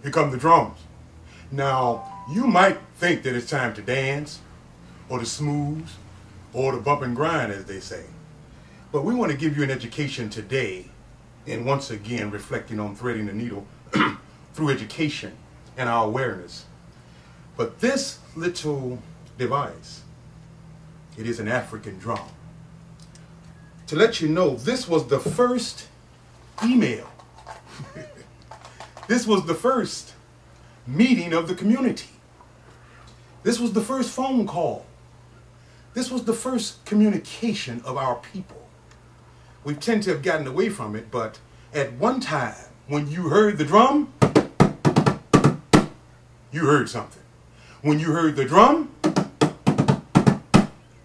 Here come the drums. Now, you might think that it's time to dance, or to smooth, or to bump and grind, as they say. But we want to give you an education today, and once again, reflecting on threading the needle through education and our awareness. But this little device, it is an African drum. To let you know, this was the first email. This was the first meeting of the community. This was the first phone call. This was the first communication of our people. We tend to have gotten away from it, but at one time, when you heard the drum, you heard something. When you heard the drum,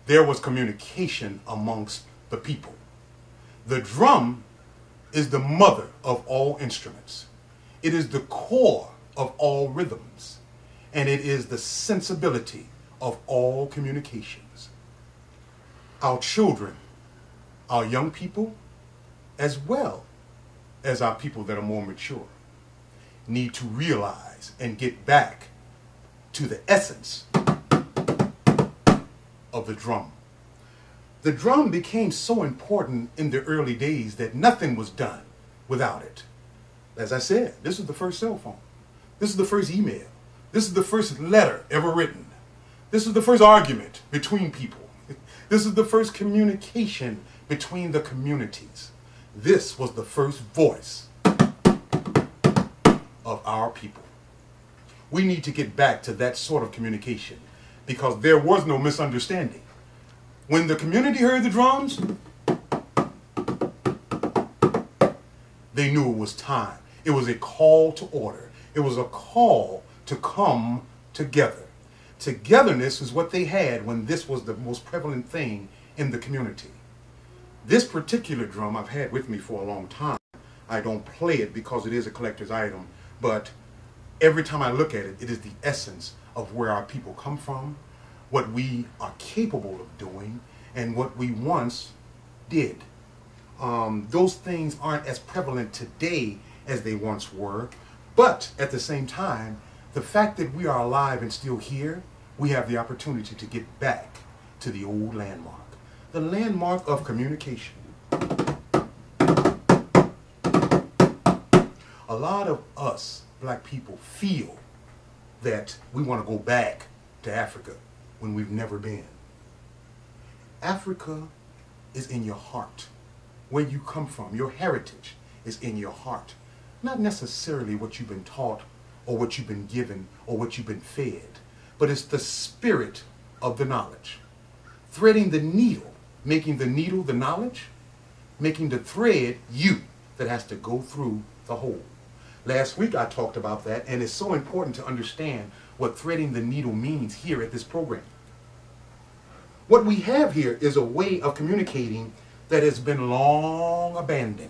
there was communication amongst the people. The drum is the mother of all instruments. It is the core of all rhythms, and it is the sensibility of all communications. Our children, our young people, as well as our people that are more mature, need to realize and get back to the essence of the drum. The drum became so important in the early days that nothing was done without it. As I said, this is the first cell phone. This is the first email. This is the first letter ever written. This is the first argument between people. This is the first communication between the communities. This was the first voice of our people. We need to get back to that sort of communication because there was no misunderstanding. When the community heard the drums, they knew it was time. It was a call to order. It was a call to come together. Togetherness is what they had when this was the most prevalent thing in the community. This particular drum I've had with me for a long time. I don't play it because it is a collector's item, but every time I look at it, it is the essence of where our people come from, what we are capable of doing, and what we once did. Those things aren't as prevalent today as they once were, but at the same time, the fact that we are alive and still here, we have the opportunity to get back to the old landmark, the landmark of communication. A lot of us black people feel that we want to go back to Africa when we've never been. Africa is in your heart. Where you come from, your heritage is in your heart. Not necessarily what you've been taught or what you've been given or what you've been fed, but it's the spirit of the knowledge. Threading the needle, making the needle the knowledge, making the thread you that has to go through the hole. Last week I talked about that, and it's so important to understand what threading the needle means here at this program. What we have here is a way of communicating that has been long abandoned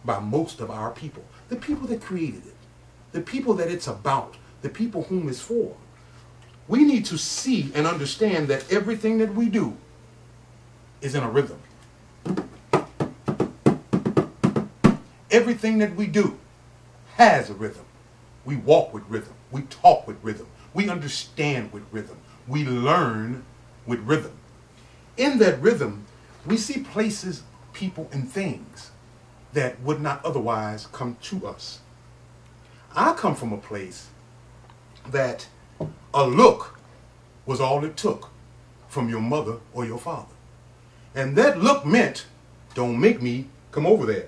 by most of our people. The people that created it, the people that it's about, the people whom it's for. We need to see and understand that everything that we do is in a rhythm. Everything that we do has a rhythm. We walk with rhythm. We talk with rhythm. We understand with rhythm. We learn with rhythm. In that rhythm, we see places, people, and things that would not otherwise come to us. I come from a place that a look was all it took from your mother or your father. And that look meant, don't make me come over there.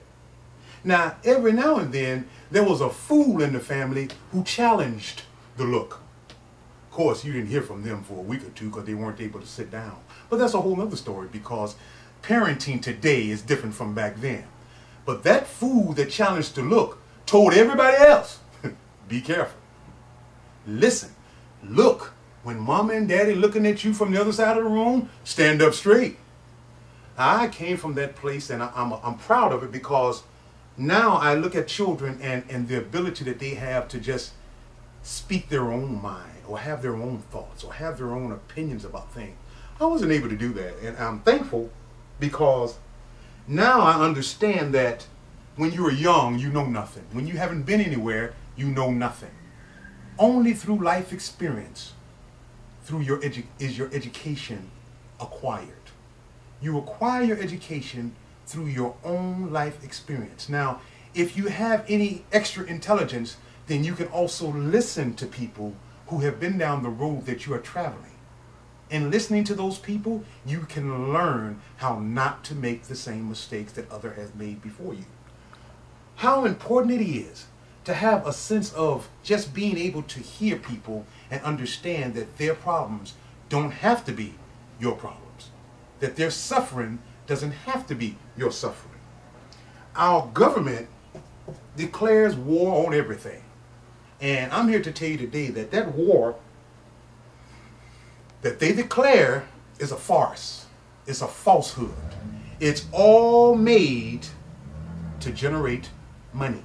Now, every now and then, there was a fool in the family who challenged the look. Of course, you didn't hear from them for a week or two because they weren't able to sit down. But that's a whole other story because parenting today is different from back then. But that fool that challenged the look told everybody else, be careful. Listen, look, when mama and daddy looking at you from the other side of the room, stand up straight. I came from that place and I'm proud of it because now I look at children and the ability that they have to just speak their own mind or have their own thoughts or have their own opinions about things. I wasn't able to do that, and I'm thankful because now I understand that when you are young, you know nothing. When you haven't been anywhere, you know nothing. Only through life experience, is your education acquired. You acquire your education through your own life experience. Now, if you have any extra intelligence, then you can also listen to people who have been down the road that you are traveling. And listening to those people, you can learn how not to make the same mistakes that others have made before you. How important it is to have a sense of just being able to hear people and understand that their problems don't have to be your problems. That their suffering doesn't have to be your suffering. Our government declares war on everything. And I'm here to tell you today that that war that they declare is a farce. It's a falsehood. It's all made to generate money.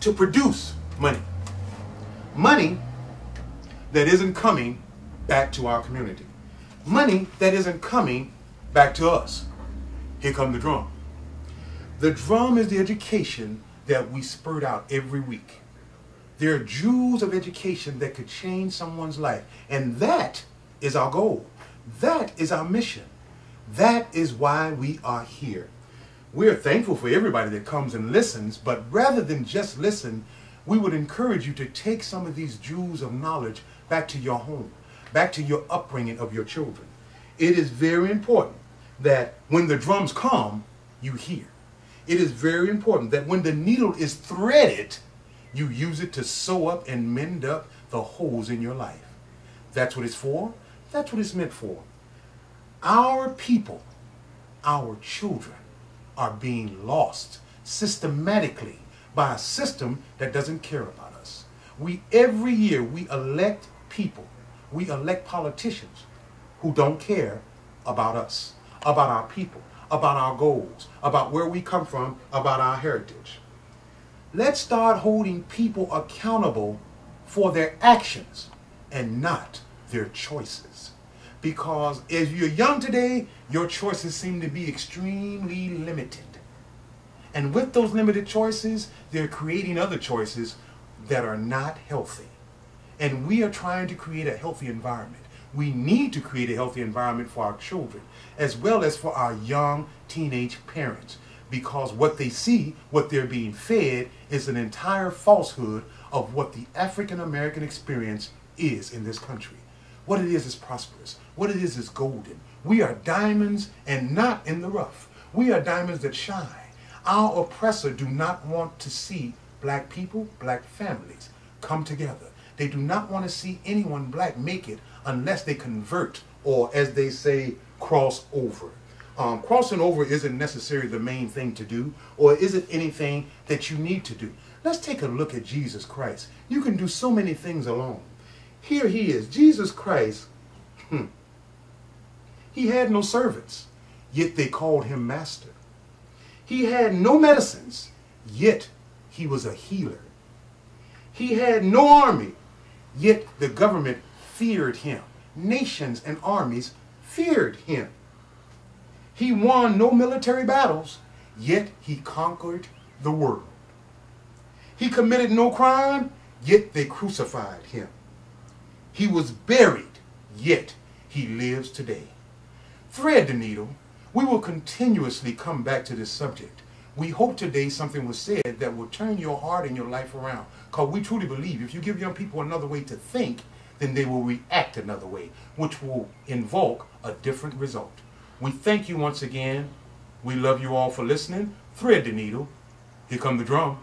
To produce money. Money that isn't coming back to our community. Money that isn't coming back to us. Here come the drum. The drum is the education that we spurt out every week. There are jewels of education that could change someone's life. And that is our goal. That is our mission. That is why we are here. We're thankful for everybody that comes and listens, but rather than just listen, we would encourage you to take some of these jewels of knowledge back to your home, back to your upbringing of your children. It is very important that when the drums come, you hear. It is very important that when the needle is threaded, you use it to sew up and mend up the holes in your life. That's what it's for. That's what it's meant for. Our people, our children, are being lost systematically by a system that doesn't care about us. Every year we elect people, we elect politicians who don't care about us, about our people, about our goals, about where we come from, about our heritage. Let's start holding people accountable for their actions and not their choices. Because if you're young today, your choices seem to be extremely limited. And with those limited choices, they're creating other choices that are not healthy. And we are trying to create a healthy environment. We need to create a healthy environment for our children, as well as for our young teenage parents. Because what they see, what they're being fed, is an entire falsehood of what the African American experience is in this country. What it is prosperous. What it is golden. We are diamonds and not in the rough. We are diamonds that shine. Our oppressor do not want to see black people, black families come together. They do not want to see anyone black make it unless they convert, or as they say, cross over. Crossing over isn't necessarily the main thing to do, or isn't anything that you need to do. Let's take a look at Jesus Christ. You can do so many things alone. Here he is, Jesus Christ. He had no servants, yet they called him master. He had no medicines, yet he was a healer. He had no army, yet the government feared him. Nations and armies feared him. He won no military battles, yet he conquered the world. He committed no crime, yet they crucified him. He was buried, yet he lives today. Thread the needle. We will continuously come back to this subject. We hope today something was said that will turn your heart and your life around. Because we truly believe if you give young people another way to think, then they will react another way, which will invoke a different result. We thank you once again. We love you all for listening. Thread the needle. Here come the drum.